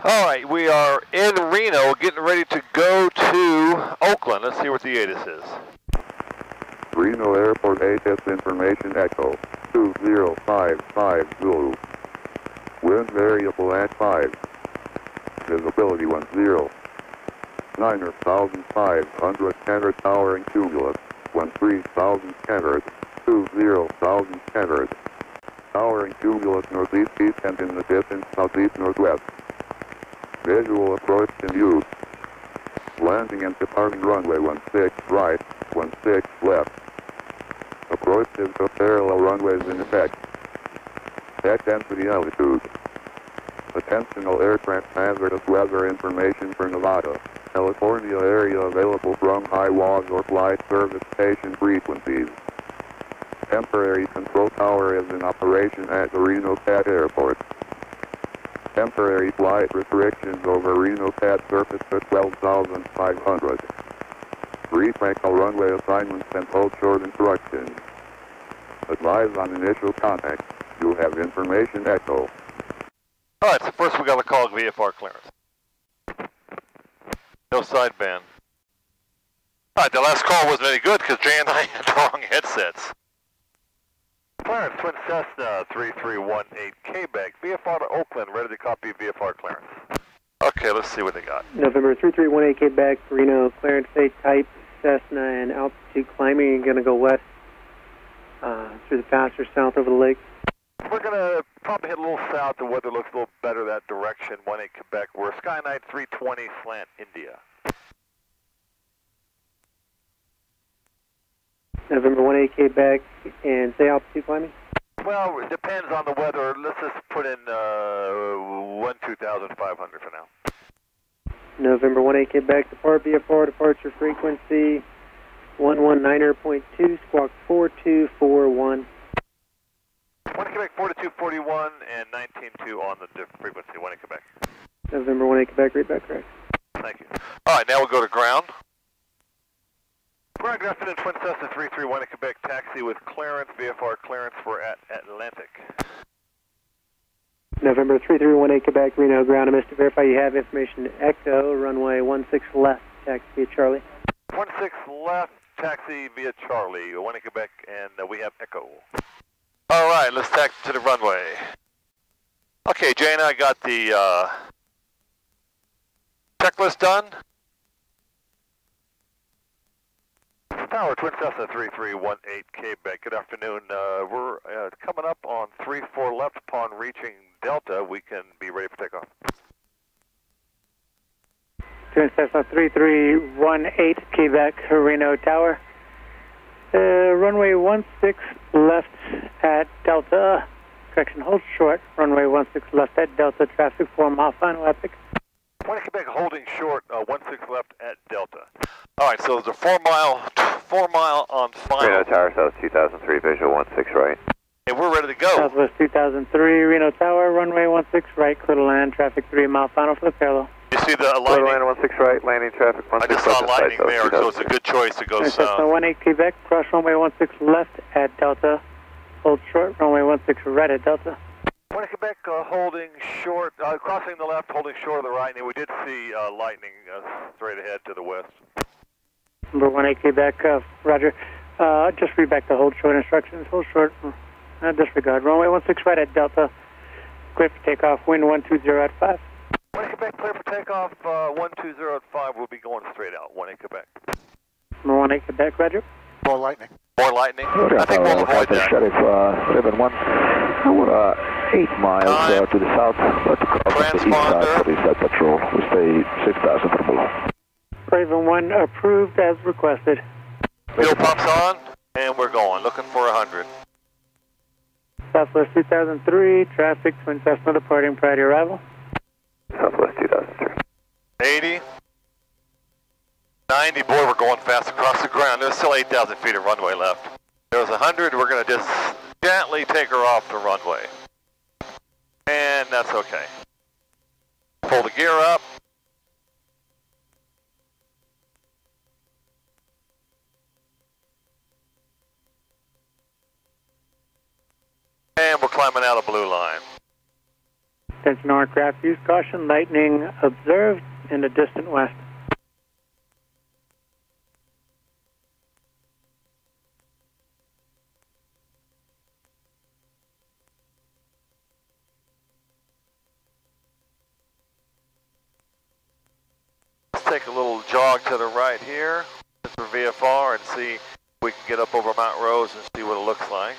All right, we are in Reno, getting ready to go to Oakland. Let's see what the ATIS is. Reno Airport ATIS information echo 2055 Zulu. Wind variable at 5. Visibility 10. 9,500 canard towering cumulus. 13,000 canard. 20,000 canard. Towering cumulus northeast east and in the distance southeast northwest. Visual approach in use. Landing and departing runway 16 right, 16 left. Approach is the parallel runways in effect. Check density altitude. Attentional aircraft hazardous weather information for Nevada, California area available from high WAS or flight service station frequencies. Temporary control tower is in operation at the Reno Pad Airport. Temporary flight restrictions over Reno Pad surface to 12,500. Brief echo runway assignments and hold short instructions. Advise on initial contact. You have information echo. All right, so first we got to call VFR clearance. No sideband. All right, the last call wasn't any good because Jay and I had the wrong headsets. Clearance, Twin Cessna 3318 Quebec, VFR to Oakland, ready to copy VFR clearance. Okay, let's see what they got. November 3318 Quebec, Reno, clearance A type Cessna and altitude climbing. You're going to go west through the pass or south over the lake. We're going to probably hit a little south. The weather looks a little better that direction. 18 Quebec. We're Skynight 320 slant India. November 18 Quebec, and say altitude climbing? Well, it depends on the weather. Let's just put in 12,500 for now. November 18 Quebec, depart VFR, departure frequency 119.2, squawk 4241. 18 Quebec, 4241 and 19.2 on the frequency, 18 Quebec. November 18 Quebec, read back correct. Thank you. All right, now we'll go to ground. Ground, good afternoon, Twin Cessna 3318 Quebec, taxi with clearance, VFR clearance, we're at Atlantic. November 3318 Quebec, Reno, ground, I missed to verify you have information echo, runway 16 left, taxi via Charlie. 16 left, taxi via Charlie, 18 Quebec, and we have echo. All right, let's taxi to the runway. Okay, Jay and I got the checklist done. Tower, Twin Cessna 3318 Quebec, good afternoon. We're coming up on 34 left. Upon reaching Delta, we can be ready for takeoff. Twin Cessna 3318 Quebec, Reno Tower. Runway 16 left at Delta. Correction, hold short. Runway 16 left at Delta. Traffic 4 mile final epic. 20 Quebec holding short, 16 left at Delta. All right, so there's a 4 mile on final. Reno Tower, South 2003, visual 16 right. And we're ready to go. Southwest 2003, Reno Tower, runway 16 right, clear to land, traffic 3 mile final for the parallel. You see the Clear to lightning? land 16 right, landing traffic 16 I just saw lightning there, so it's a good choice to go south. Cessna 18 Quebec, cross runway 16 left at Delta. Hold short, runway 16 right at Delta. 20 Quebec holding short, crossing the left, holding short of the right, and we did see lightning straight ahead to the west. Number 18 Quebec, roger. Just read back the hold short instructions. Hold short, disregard. Runway 16 right at Delta. Clear for takeoff, wind 120 at 5. 20 Quebec, clear for takeoff, 120 at 5, we'll be going straight out, 18 Quebec. Number 18 Quebec, roger. More lightning. More lightning? I think we'll avoid that. Sheriff 71, 8 miles to the south, to cross the east side for the Sept patrol. We stay 6,000 from below. Raven 1 approved as requested. Fuel pumps on, and we're going, looking for 100. Southwest 2003, traffic, Twin Cessna departing prior to arrival. Southwest 2003. 80. 90, boy, we're going fast across the ground. There's still 8,000 feet of runway left. There's 100, we're going to just gently take her off the runway. And that's okay. Pull the gear up. And we're climbing out of blue line. Attention aircraft, use caution, lightning observed in the distant west. Let's take a little jog to the right here for VFR and see if we can get up over Mount Rose and see what it looks like.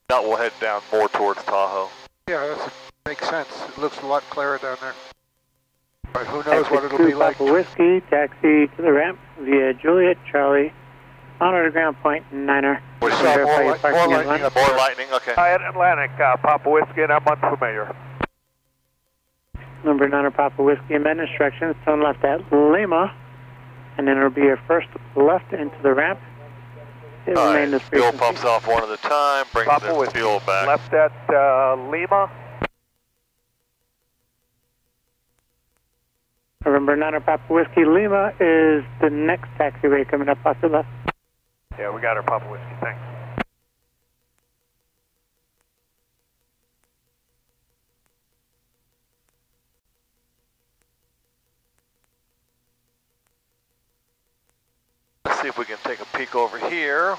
Now we'll head down more towards Tahoe. Yeah, that makes sense. It looks a lot clearer down there. But who knows what it'll be like. Papa Whiskey, taxi to the ramp via Juliet, Charlie, monitor ground point, 9er. We saw more lightning, okay. Hi, Atlantic, Papa Whiskey, and I'm unfamiliar. Number 9er Papa Whiskey, amend instructions, turn left at Lima, and then it'll be your first left into the ramp. All right, fuel pumps off one at a time, brings the fuel back. Left at Lima. November 9er Papa Whiskey, Lima is the next taxiway coming up off the left. Yeah, we got our Papa Whiskey, thanks. Let's see if we can take a peek over here.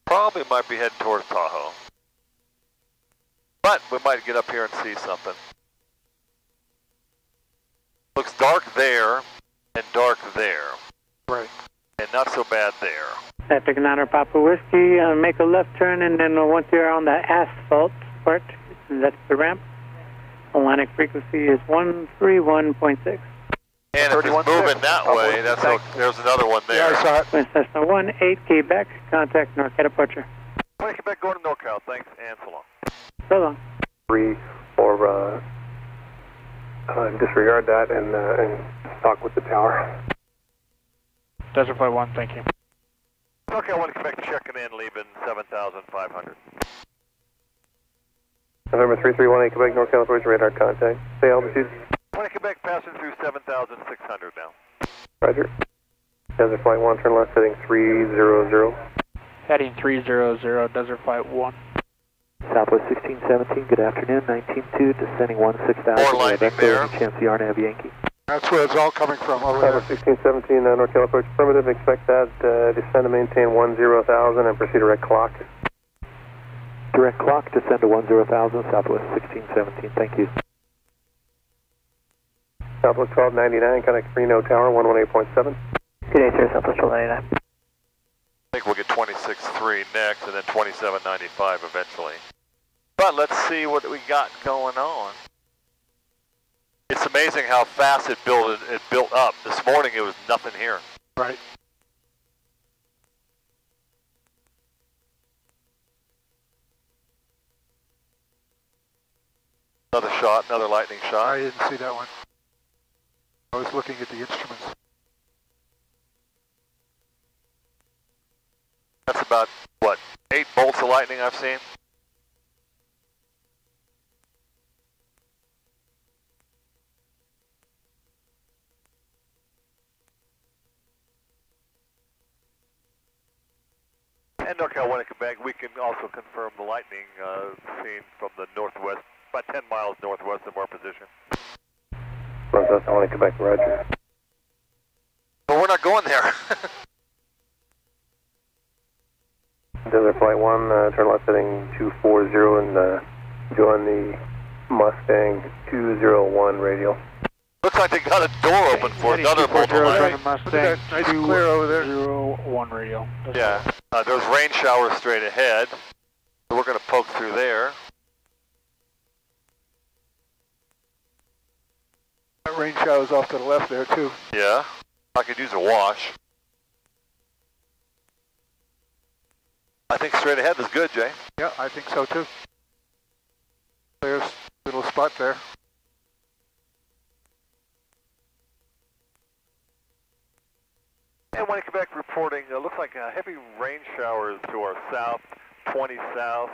Probably might be heading towards Tahoe. But we might get up here and see something. Looks dark there and dark there. Right. And not so bad there. Atlantic 9er Papa Whiskey, make a left turn, and then once you're on the asphalt part, that's the ramp. Atlantic frequency is 131.6. And if it's moving that way, that's okay. There's another one there. Yeah, I saw it. Cessna 18 Quebec, contact NorCal departure. Quebec going to NorCal, thanks, and so long. So long. 3 or disregard that and talk with the tower. Desert Flight 1, thank you. Okay, I want to Quebec checking in, leaving 7,500. November 3318 Quebec, NorCal approach, radar contact. Say altitude. 20 Quebec passing through 7,600 now. Roger. Desert Flight 1, turn left heading 300. Heading 300, Desert Flight 1. Southwest 1617, good afternoon, 192, descending 16,000. More lightning there. Chance the RNAV Yankee. That's where it's all coming from, over there. Southwest 1617, NorCal approach affirmative, expect that, descend to maintain 10,000 and proceed direct clock. Direct clock, descend to 10,000, Southwest 1617, thank you. Southwest 1299, connect Reno Tower, 118.7. Good day, sir, Southwest 1299. I think we'll get 26.3 next and then 27.95 eventually. But let's see what we got going on. It's amazing how fast it built up. This morning it was nothing here. Right. Another shot, another lightning shot. I didn't see that one. I was looking at the instruments. That's about, what, 8 bolts of lightning I've seen? And NorCal 1 in Quebec, we can also confirm the lightning seen from the northwest, about 10 miles northwest of our position. Northwest 1 in Quebec, roger. But we're not going there. Desert Flight 1, turn left heading 240 and join the Mustang 201 radial. Looks like they got a door open for another bolt of lightning. Mustang, Nice and clear over there. 201 radio. Yeah, there's rain showers straight ahead, so we're going to poke through there. That rain shower's off to the left there, too. Yeah, I could use a wash. I think straight ahead is good, Jay. Yeah, I think so, too. There's a little spot there. And 1 in Quebec reporting, looks like heavy rain showers to our south, 20 south,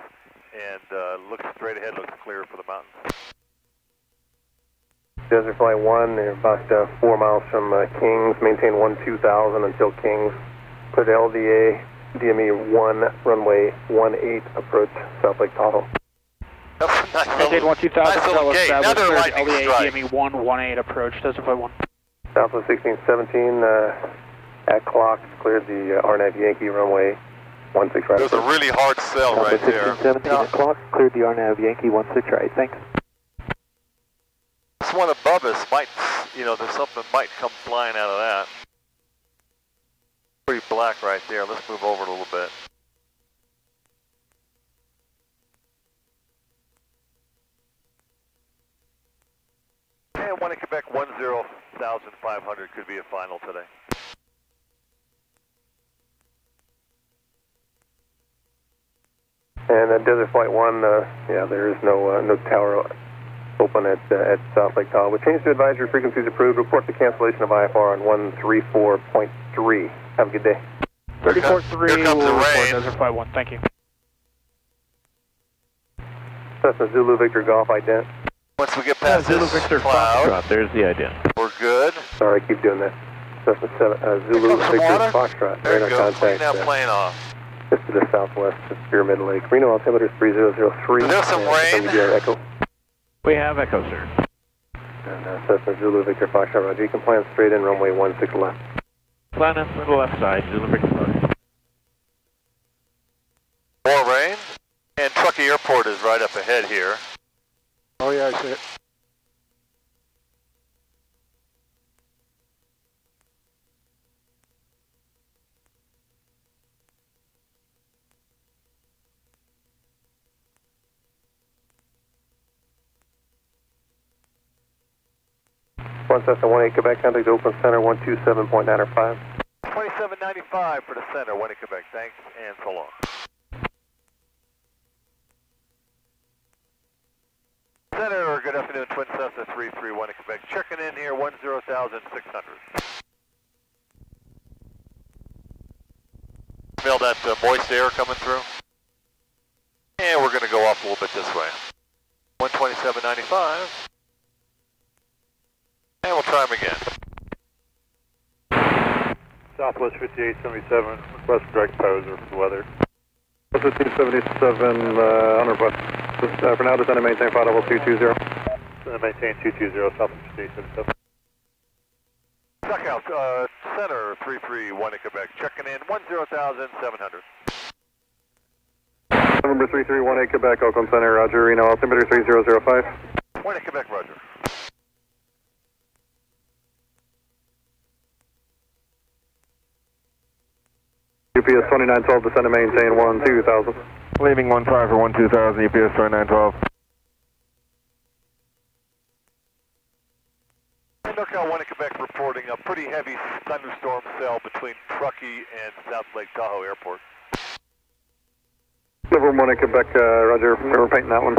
and looks straight ahead, looks clear for the mountains. Desert Flight 1, they're about 4 miles from Kings, maintain 12,000 until Kings. Put LDA DME 1, runway 18, approach South Lake Tahoe. That's a nice Maintain 2000, nice little gate. Another lightning LDA strike. DME 118 approach, Desert Flight 1. Southwest 1617, at clock, cleared the RNAV Yankee runway 16 right. There's a really hard sell right there. 1617 at clock, cleared the RNAV Yankee 16 right, thanks. This one above us might, you know, there's something might come flying out of that. Pretty black right there. Let's move over a little bit. And 1 in Quebec, 10,500 could be a final today. And Desert Flight 1, yeah, there is no tower open at South Lake Tahoe. We changed to advisory, frequencies approved. Report the cancellation of IFR on 134.3. Have a good day. 34.3 Here comes the will report rain. Desert Flight 1, thank you. Cessna Zulu Victor Golf ident. Once we get past this cloud, There's the idea. we're good. Sorry, I keep doing that. Cessna Zulu comes some Victor water. Foxtrot. There you Radar go. Clean contact. that plane off. Just to the southwest of Pyramid Lake. Reno altimeter is 3003. There's some rain. Echo. We have echo, sir. And Cessna Zulu Victor Foxtrot, Roger. You can plan straight in, runway 16 left. Plan in for the left side, Zulu Victor Fox. More rain. And Truckee Airport is right up ahead here. Oh yeah, I see it. One Cessna 18 Quebec, contact Oakland Center 127.905. 2795 for the center, 1 in Quebec. Thanks and so long. Center, good afternoon, Twin Cessna 331 in Quebec. Checking in here, 10,600. Smell that moist air coming through. And we're going to go off a little bit this way. 127.95. And we'll try them again. Southwest 5877, request direct poser for the weather. 1577, on request. For now, descend and maintain flight level 220. Descend and maintain 220, Southwest 5877. Duck out, center 331 in Quebec. Checking in, 10,700. November 3318 Quebec, Oakland Center, Roger. Reno altimeter 3005. 1 in Quebec, Roger. UPS 2912, descend and maintain 12,000. Leaving 15 for 12,000, UPS 2912. NorCal 1 in Quebec reporting a pretty heavy thunderstorm cell between Truckee and South Lake Tahoe Airport. November 1 in Quebec, Roger. We're painting that one.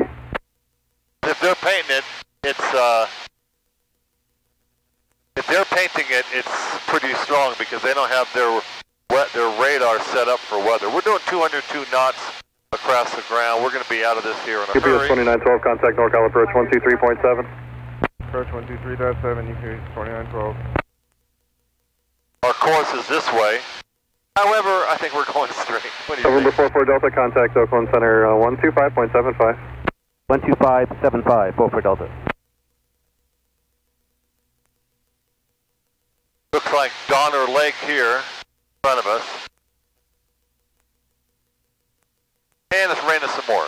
If they're painting it, it's if they're painting it, it's pretty strong because they don't have their radar set up for weather. We're doing 202 knots across the ground. We're going to be out of this here in a hurry. UPS 2912, contact NorCal approach 123.7. Approach 123.7, UPS 2912. Our course is this way. However, I think we're going straight. What do you November think? 44 Delta, contact Oakland Center 125.75. 125.75, 44 Delta. Looks like Donner Lake here in front of us. And it's raining some more.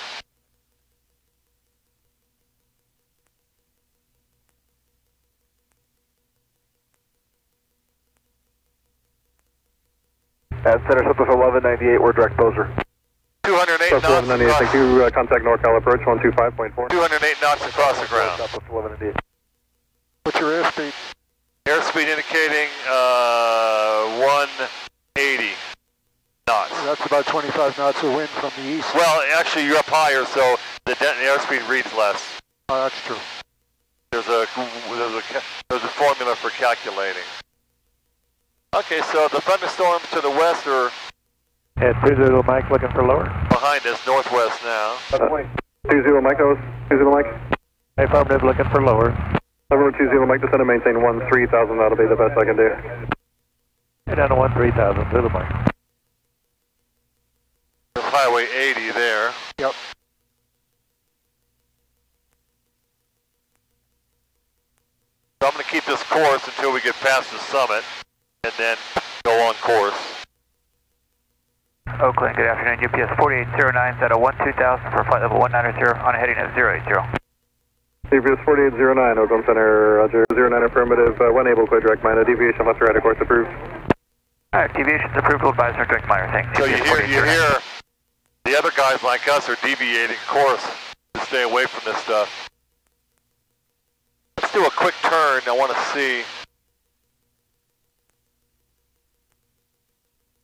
At center Southwest 1198, we're direct poser. 208 knots 1198, across, thank you. Contact NorCal approach 125.4. 208 knots across the ground. Southwest 1198. What's your airspeed? Airspeed indicating 180 knots. That's about 25 knots of wind from the east. Well, actually, you're up higher, so the airspeed reads less. Oh, that's true. There's a formula for calculating. Okay, so the thunderstorms to the west are At 20 Mike, looking for lower. behind us, northwest now. 20 Mike, that was 20 Mike. Affirmative, looking for lower. November 20 Mike, descend and maintain 13,000, that'll be the best I can do. Head down to 13,000, Zulu Mike. 80 there. Yep. So I'm going to keep this course until we get past the summit, and then go on course. Oakland, good afternoon. UPS 4809 set of 12000 for flight level 190 on a heading of 080. UPS 4809, Oakland Center, Roger. 09 affirmative, when able, clear direct minor. Deviation left to right, of course, approved. Alright, deviation's approved, we'll advise for direct minor, thanks. So you hear the other guys like us are deviating course to stay away from this stuff. Let's do a quick turn, I want to see.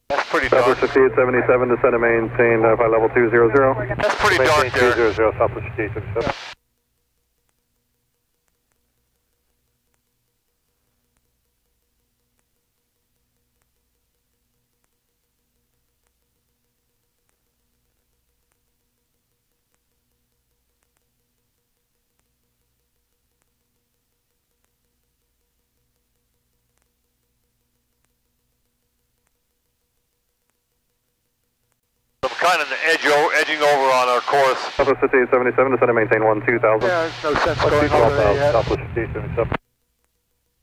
That's pretty dark. Southwest 5877, descend and maintain flight level 200. That's pretty dark there. 200, Southwest 5877. I'm kind of edging over on our course. Southwest 5877, descend and maintain 12000. Yeah, there's no sense going over there yet. Southwest 5877.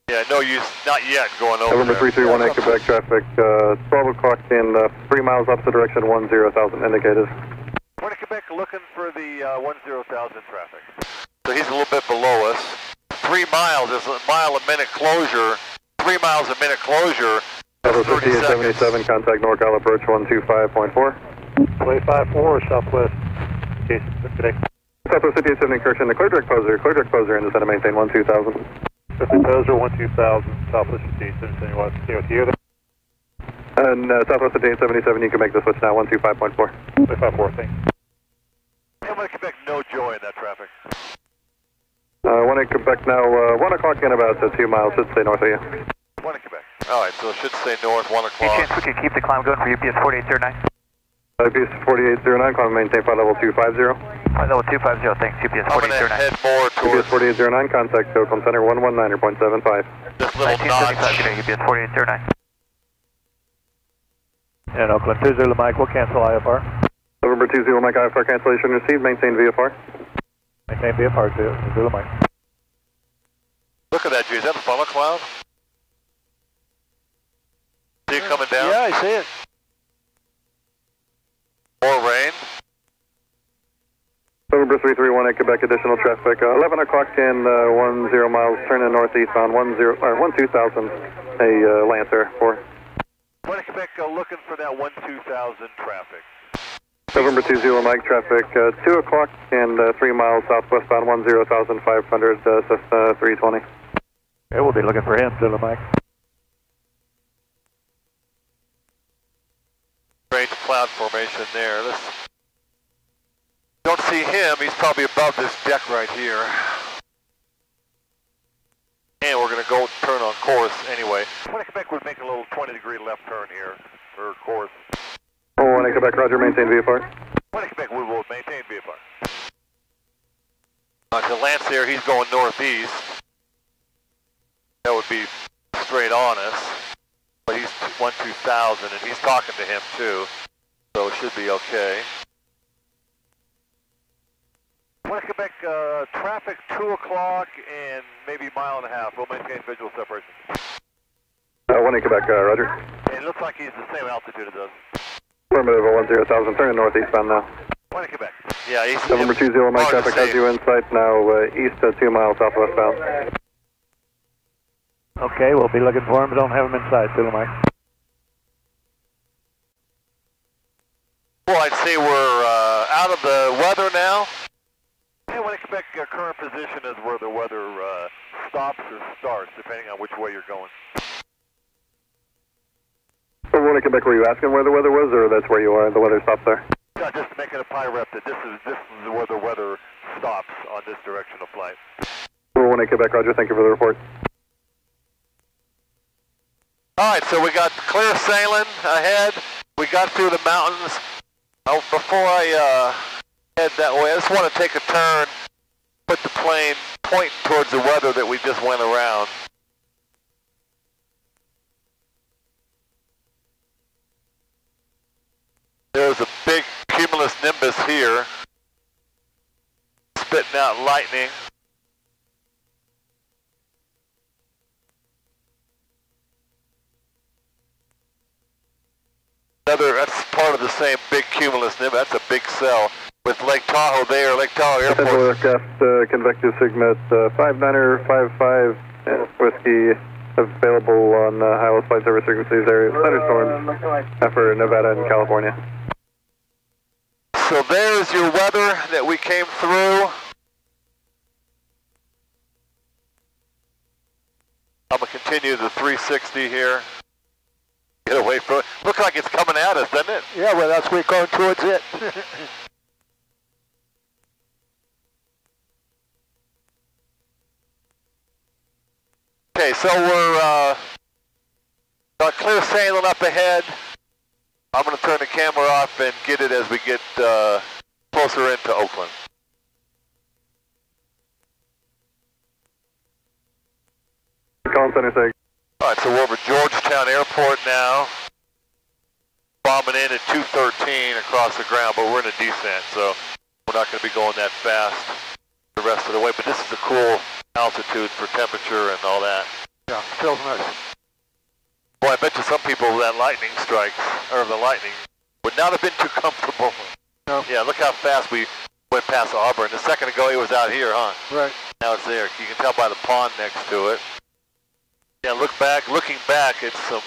Yeah, no use, not yet going over November there. 3318 Quebec traffic, 12 o'clock in 3 miles opposite direction, 10,000 indicated. Morning Quebec, looking for the 10,000 traffic. So he's a little bit below us. 3 miles is a mile a minute closure. 3 miles a minute closure. Southwest 5877, contact NorCal approach 125.4. 254 Southwest. Southwest 5870 correction, the clear direct poser in the center, maintain 12,000. Poser 12,000, Southwest 5877, you want to stay with you there? And Southwest 5877, you can make the switch now, 125.4. 254, thanks. I'm going to Quebec, no joy in that traffic. 1 in Quebec now, 1 o'clock in about 2 miles, should stay north of you. 1 in Quebec. Alright, so it should stay north, 1 Any o'clock. chance we could keep the climb going for UPS 4809? UPS 4809, climb maintain flight level 250. Flight level 250, thanks, UPS I'm going to 4809. head more UPS towards 4809, contact Oakland Center 119.75. this little notch. 1975 today, UPS 4809. And Oakland 20 Mike, we'll cancel IFR. November 20 Mike, IFR cancellation received, maintain VFR. Maintain VFR 20 Mike. Look at that, G. Is that a funnel cloud? See it coming down? Yeah, I see it. More rain? November 3318 Quebec, additional traffic. 11 o'clock in 10 miles, turning northeast on 12,000, a Lancer 4. 1 in Quebec, looking for that 12,000 traffic. November 20 Mike, traffic 2 o'clock and 3 miles southwestbound 10,500, Cessna 320. Yeah, we'll be looking for him, Zulu Mike. Strange cloud formation there. Don't see him, he's probably above this deck right here. And we're going to go turn on course anyway. 1 in Quebec would make a little 20-degree left turn here for course. 1 in Quebec, roger, maintain VFR. 1 in Quebec, we will maintain VFR. To Lance there, he's going northeast. That would be straight on us. But he's 12,000 and he's talking to him too. So it should be okay. 1 in Quebec, traffic 2 o'clock and maybe a mile and a half. We'll maintain visual separation. 1 in Quebec, roger. And it looks like he's the same altitude as us. Affirmative, 10,000, turning northeastbound now. 1 in Quebec. Yeah, he's... November 20 Mike, traffic has you in sight now, east 2 miles southwestbound. Okay, we'll be looking for him, but don't have him inside, Zulu Mike. Well, I'd say we're out of the weather now. Yeah, 1 in Quebec, current position is where the weather stops or starts, depending on which way you're going. 1 in Quebec, were you asking where the weather was, or that's where you are, the weather stops there? Yeah, just to make it a pie rep that this is where the weather stops on this direction of flight. 1 in Quebec, roger, thank you for the report. Alright, so we got clear sailing ahead. We got through the mountains. Oh, before I head that way, I just want to take a turn, put the plane pointing towards the weather that we just went around. There's a big cumulus nimbus here, spitting out lightning. That's part of the same big cumulus nimbus. That's a big cell with Lake Tahoe there, Lake Tahoe Airport. Central aircraft, convective Sigma 59er55 whiskey available on Iowa flight service frequencies area thunderstorms for Nevada and California. So there's your weather that we came through. I'm going to continue the 360 here. Get away from it. Looks like it's coming at us, doesn't it? Yeah, well, that's we're going towards it. Okay, so we're got clear sailing up ahead. I'm going to turn the camera off and get it as we get closer into Oakland. Call center say. All right, so we're over Georgetown Airport now. Bombing in at 213 across the ground, but we're in a descent, so we're not going to be going that fast the rest of the way. But this is a cool altitude for temperature and all that. Yeah, feels nice. Boy, I bet you some people that lightning strikes, or the lightning, would not have been too comfortable. No. Yeah, look how fast we went past Auburn. A second ago, it was out here, huh? Right. Now it's there. You can tell by the pond next to it. Yeah, looking back, it's some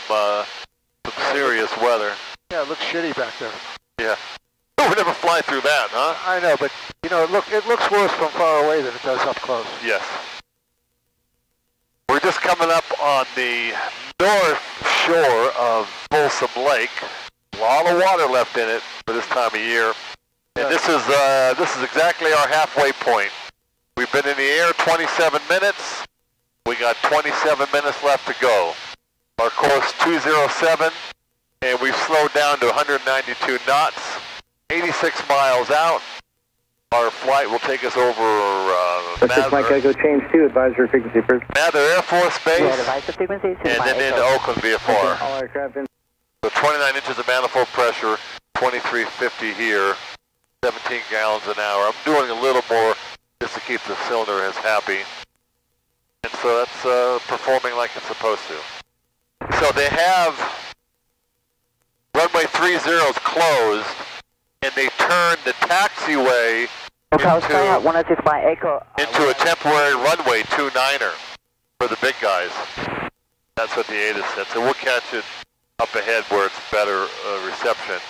serious weather. Yeah, it looks shitty back there. Yeah. We'll never fly through that, huh? I know, but, you know, it looks worse from far away than it does up close. Yes. We're just coming up on the north shore of Folsom Lake. A lot of water left in it for this time of year. And this is exactly our halfway point. We've been in the air 27 minutes. We got 27 minutes left to go. Our course 207, and we've slowed down to 192 knots, 86 miles out. Our flight will take us over Mike Echo change 2, advisory frequency first. Mather Air Force Base, frequency, and then into Oakland VFR. All aircraft in. So 29 inches of manifold pressure, 2350 here, 17 gallons an hour. I'm doing a little more just to keep the cylinder as happy. And so that's performing like it's supposed to. So they have runway 30 closed, and they turned the taxiway into a temporary runway 29er for the big guys. That's what the ATIS said. So we'll catch it up ahead where it's better reception.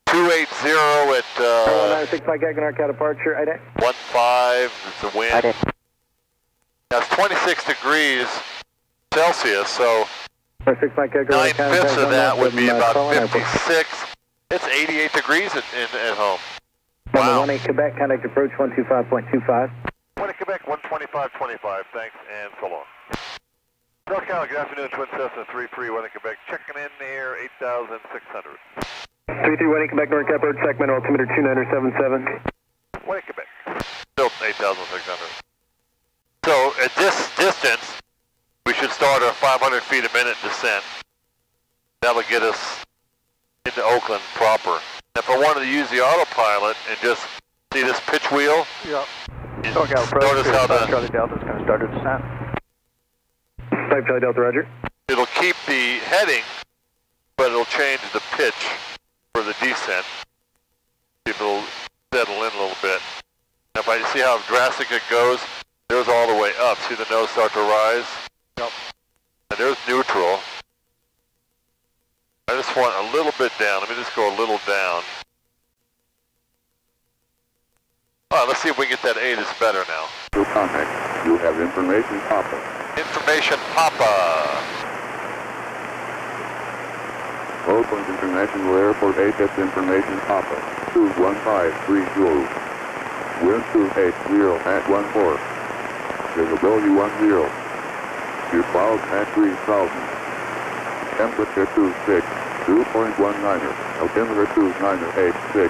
280 at 6 Mike Echo North departure. 15. It's a wind. That's 26 degrees Celsius, so 9/5 of that would be about 56. It's 88 degrees at home. Wow. 18 Quebec, contact approach 125.25. 20 Quebec, 125.25, thanks, and so long. South Carolina, good afternoon, Twin Cessna 331 in Quebec, checking in near 8,600. 331 Quebec, North Approach, segment altimeter 2977. 20 Quebec, still 8,600. So at this distance, we should start our 500 feet a minute descent. That'll get us into Oakland proper. If I wanted to use the autopilot and just see this pitch wheel, yeah. Notice how Charlie Delta is going to start a descent. 5 Charlie Delta, roger. It'll keep the heading, but it'll change the pitch for the descent. It'll settle in a little bit. If I see how drastic it goes, there's all the way up. See the nose start to rise? Yep. And there's neutral. I just want a little bit down. Let me just go a little down. All right, let's see if we can get that ATIS better now. To contact, you have information Papa. Information Papa. Oakland International Airport ATIS information Papa. 21530. Wind 280 at 14. Visibility 10. Your clouds at 3000. Temperature 26, 2.19er, altimeter 2986.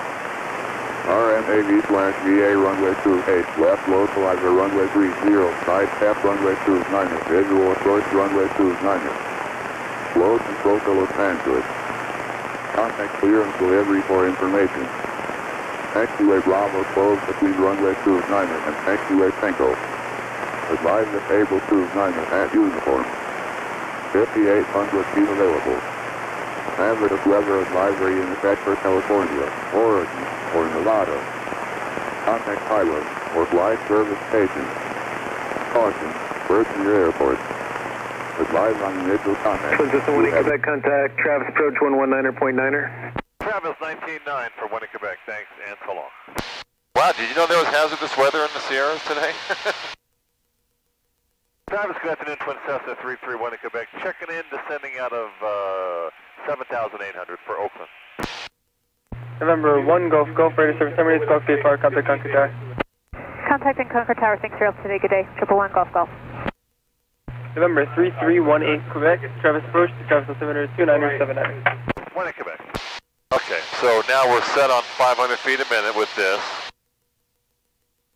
RMAV/VA runway 28, left localizer runway 30, side tap runway 29er, visual approach runway 29er. Flow control to Los Angeles. Contact clearance delivery for information. Taxiway Bravo closed between runway 29 and taxiway Cinco. Advise that able 29 at uniform. 5,800 feet available. Hazardous weather advisory in effect for California, Oregon, or Nevada. Contact pilot or flight service agent. Caution, birds near airport. Advise on initial contact. System 1 in Quebec, contact Travis approach 119.9er. Travis 19.9 for 1 in Quebec, thanks, and so long. Wow, did you know there was hazardous weather in the Sierras today? Travis, good afternoon, Twin Cessna 331 in Quebec, checking in, descending out of 7,800 for Oakland. November 1, Golf, Raider Service Emirates, Golf VFR, contact Concord Tower. Contacting Concord Tower, thanks for your help today, good day, 111 Golf. November 3318 Quebec, Travis approach to Travis 72979. 1 in Quebec. Okay, so now we're set on 500 feet a minute with this,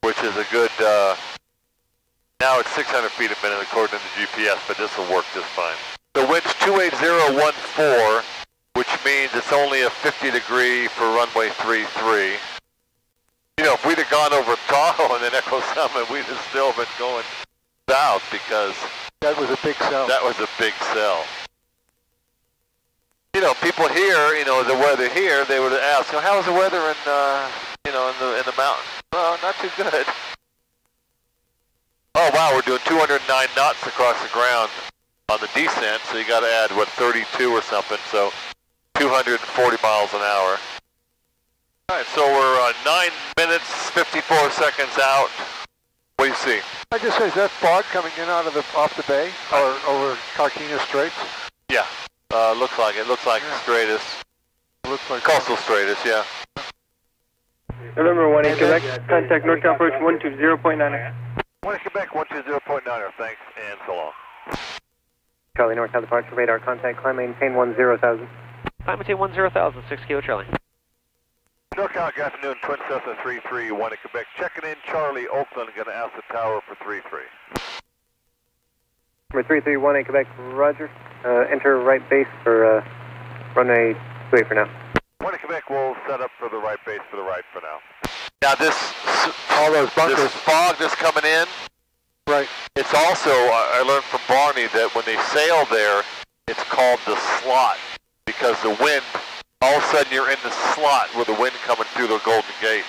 which is a good, now it's 600 feet a minute according to the GPS, but this will work just fine. The wind's 28014, which means it's only a 50 degree for runway 33. You know, if we'd have gone over Tahoe and then Echo Summit, we'd have still been going south because that was a big cell. That was a big cell. You know, people here, you know, the weather here, they would ask, you know, how's the weather in, you know, in the mountains? Well, not too good. Oh wow, we're doing 209 knots across the ground on the descent, so you got to add what 32 or something, so 240 miles an hour. All right, so we're 9 minutes 54 seconds out. What do you see? I just say, is that fog coming in out of off the bay or over Carquinez Straits? Yeah, looks like it. Looks like Stratus. Looks like Coastal Stratus, yeah. November 1 in Quebec, contact NorCal approach 120.9er. 1 in Quebec, 120.9er, thanks, and so long. Charlie NorCal departure radar contact, climb maintain 10,000. Climb maintain 10,000, 6 kilo Charlie. NorCal, good afternoon, Twin Cessna 331 in Quebec, checking in, Charlie, Oakland, going to ask the tower for 33. Number 331 in Quebec, roger. Enter right base for runway 28 for now. 1 in Quebec, we'll set up for the right base for the right for now. Now this, all those bunkers. This fog that's coming in, right? It's also, I learned from Barney that when they sail there, it's called the slot because the wind, all of a sudden you're in the slot with the wind coming through the Golden Gate.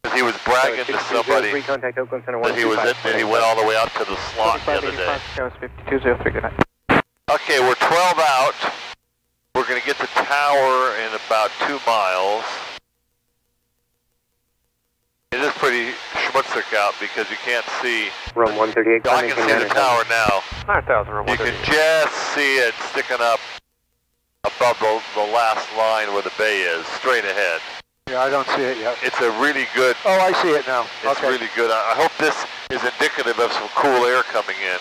Because he was bragging to somebody that he was in, and he went all the way out to the slot the other day. 5203, good night. Okay, we're 12 out. We're going to get the tower in about 2 miles. It is pretty schmutzig out because you can't see. Rome 138. I can see the tower now. 9,000, Rome 138. You can just see it sticking up above the last line where the bay is, straight ahead. Yeah, I don't see it yet. It's a really good. Oh, I see it now. It's really good. I hope this is indicative of some cool air coming in.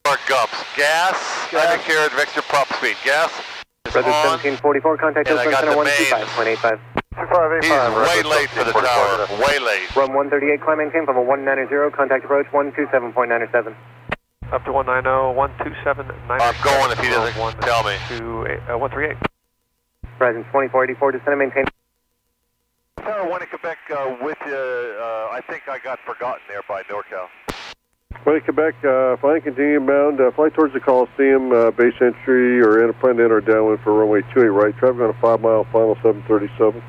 Mark Gumps. Gas. I don't care at extra prop speed. Gas is Brother on. 1744, contact And I got the mains. 125.85. He's way late for the tower. Way late. Rome 138, climb maintain from a 190, contact approach 127.97. Up to 190, 127.97. I'm going if he doesn't tell me. To 138. Horizon 2484, descend and maintain. Tower 1 in Quebec with you. I think I got forgotten there by NorCal. 1 in Quebec, flying continue inbound, fly towards the Coliseum, base entry or plan to enter downwind for runway 28 right, traffic on a 5 mile final 737.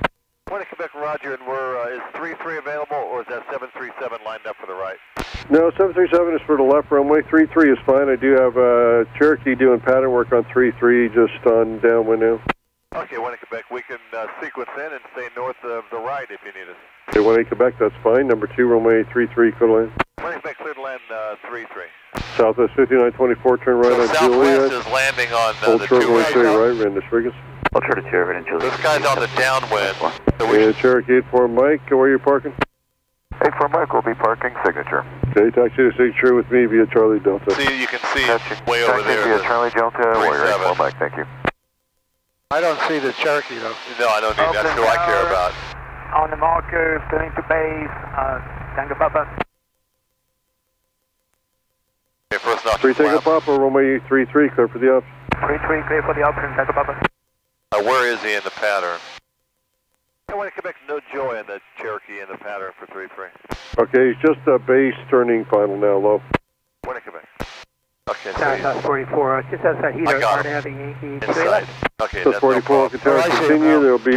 1 in Quebec, roger, and is 33 available or is that 737 lined up for the right? No, 737 is for the left runway, 33 is fine. I do have Cherokee doing pattern work on 33 just on downwind now. Okay, 1 in Quebec, we can sequence in and stay north of the right if you need us. Okay, 1 in Quebec, that's fine. Number 2, runway 33, clear to land. 1 in Quebec, clear to land 33. Southwest 5924, turn right on Southwest Juliet. is landing on Hold the short runway 2 right, Randy Spriggans. I'll try to chair it in Juliet. This guy's on the downwind. So Yeah, Cherokee 84 Mike, where are you parking? 84 Mike will be parking signature. Okay, taxi to signature with me via Charlie Delta. see, you can see way over there. Via Charlie Delta, Warrior 84 Mike, thank you. I don't see the Cherokee though. No, I don't need that. That's who I care about. On the marker, going to base, Tango Papa. Okay, first off, 3 Tango Papa, runway 33, clear for the option. 33, clear for the option, Tango Papa. where is he in the pattern? I want to come back to no joy in the Cherokee and the pattern for 3-3. Okay, he's just base turning final now, low. When I come back. Okay, South 44, just outside Heater, hard having Yankee. Inside. Okay, South 44, continue. There'll be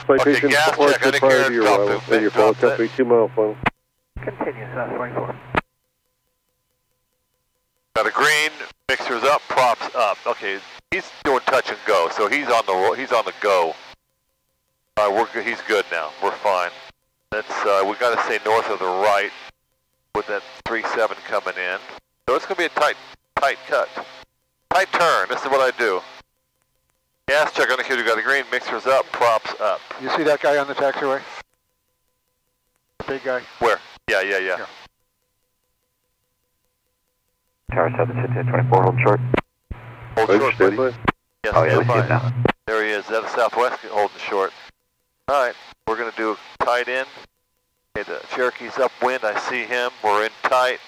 citation gas for check. I didn't prior hear to your drop arrival. it. And your follow company 2 mile final. Continue, South 44. Got a green, mixers up, props up. Okay, he's doing touch and go, so he's on the go. He's good now. We're fine. That's we got to stay north of the right with that 3-7 coming in. So it's going to be a tight cut. Tight turn. This is what I do. Gas check on the kid who got a green, mixers up, props up. You see that guy on the taxiway? The big guy? Where? Yeah. Tower 724, hold short. Hold short, buddy. Yes, Oh, yeah, we see it now. There he is. That is Southwest holding short. All right, we're going to do tight in. Okay, the Cherokee's upwind. I see him. We're in tight.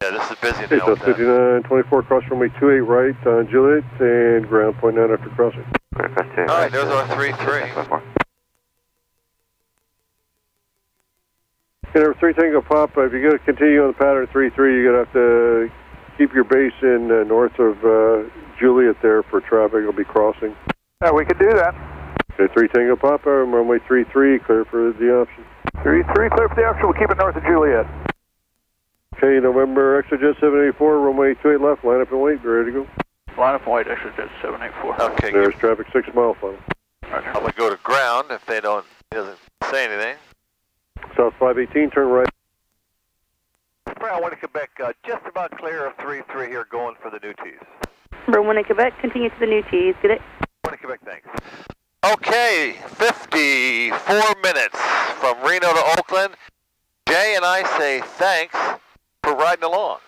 Yeah, this is busy now. South 5924, cross runway 28 right on Juliet, and ground point 9 after crossing. All right, there's our 3-3. And 3 Tango Pop, if you're going to continue on the pattern 3-3, you're going to have to keep your base in north of Juliet there for traffic. It'll be crossing. We could do that. Okay, 3 Tango Pop, runway 33, clear for the option. 33, clear for the option. We'll keep it north of Juliet. Okay, November ExtraJet 784, runway 28 left, line up and wait, we're ready to go. Line up and wait, ExtraJet 784. Okay, there's traffic 6 mile final. I'm going to go to ground if he doesn't say anything. South 518, turn right. I want to Quebec, just about clear of 3-3 here, going for the new tees. Number 1 in Quebec, continue to the new tees. Get it? 1 in Quebec, thanks. Okay, 54 minutes from Reno to Oakland. Jay and I say thanks for riding along.